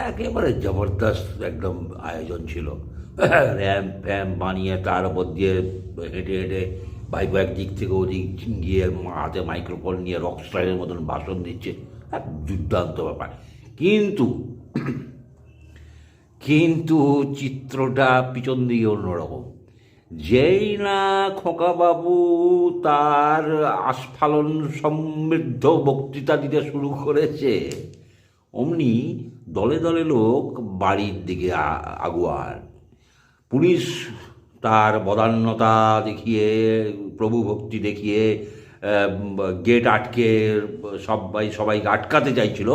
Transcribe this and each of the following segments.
একেবারে জবরদস্ত একদম আয়োজন ছিল। র্যাম্প ফ্যাম্প বানিয়ে তার উপর দিয়ে হেঁটে হেঁটে বাইক দিক থেকে ওদিক গিয়ে হাতে মাইক্রোফোন নিয়ে রকস্টারের মতন ভাষণ দিচ্ছে। দুর্দান্ত ব্যাপার। কিন্তু কিন্তু চিত্রটা পিছন দিকে অন্যরকম। যেই না খোকাবাবু তার আস্ফালন সমৃদ্ধ বক্তৃতা দিতে শুরু করেছে, অমনি দলে দলে লোক বাড়ির দিকে আগুয়ান। পুলিশ তার বদান্যতা দেখিয়ে, প্রভুভক্তি দেখিয়ে গেট আটকে সবাইকে আটকাতে চাইছিল।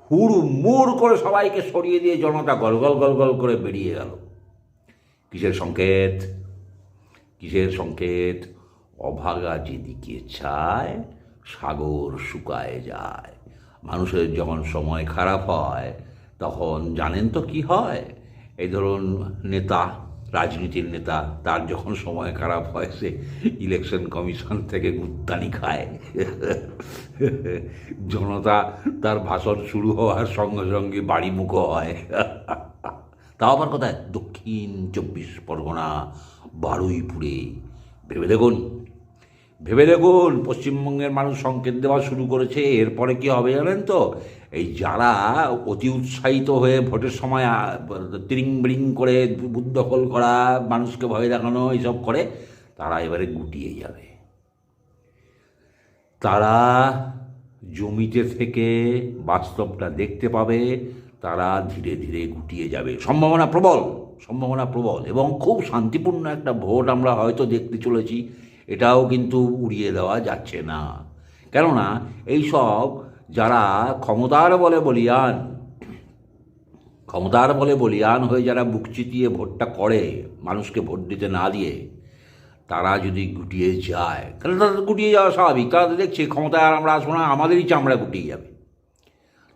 হুড়মুড় করে সবাইকে সরিয়ে দিয়ে জনতা গলগল গলগল করে বেরিয়ে গেল। কিসের সংকেত? কিসের সংকেত? অভাগা যেদিকে চায় সাগর শুকায় যায়। মানুষের যখন সময় খারাপ হয় তখন জানেন তো কি হয়? এই ধরুন নেতা, রাজনীতির নেতা, তার যখন সময় খারাপ হয় সে ইলেকশন কমিশন থেকে গুত্তানি খায়। জনতা তার ভাষণ শুরু হওয়ার সঙ্গে সঙ্গে বাড়িমুখো হয়। তাও আবার কোথায়? দক্ষিণ 24 পরগনা, বারুইপুরে। ভেবে দেখুন, ভেবে দেখুন, পশ্চিমবঙ্গের মানুষ সংকেত দেওয়া শুরু করেছে। এরপরে কি হবে জানেন তো? এই যারা অতি উৎসাহিত হয়ে ভোটের সময় তিরিং বিরিং করে বুথ দখল করা, মানুষকে ভয় দেখানো এইসব করে, তারা এবারে গুটিয়ে যাবে। তারা জমিতে থেকে বাস্তবটা দেখতে পাবে, তারা ধীরে ধীরে গুটিয়ে যাবে। সম্ভাবনা প্রবল, সম্ভাবনা প্রবল, এবং খুব শান্তিপূর্ণ একটা ভোট আমরা হয়তো দেখতে চলেছি। এটাও কিন্তু উড়িয়ে দেওয়া যাচ্ছে না। কেননা এইসব যারা ক্ষমতার বলে বলিয়ান, ক্ষমতার বলে বলিয়ান হয়ে যারা বুক চিতিয়ে ভোটটা করে, মানুষকে ভোট দিতে না দিয়ে, তারা যদি গুটিয়ে যায়, তাহলে তাদের গুটিয়ে যাওয়া স্বাভাবিক। তারা তো দেখছে ক্ষমতায় আর আমরা আসবো না, আমাদেরই চামড়া গুটিয়ে যাবে।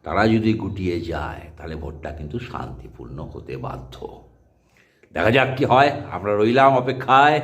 তারা যদি গুটিয়ে যায় তাহলে ভোটটা কিন্তু শান্তিপূর্ণ হতে বাধ্য। দেখা যাক কি হয়। আমরা রইলাম অপেক্ষায়।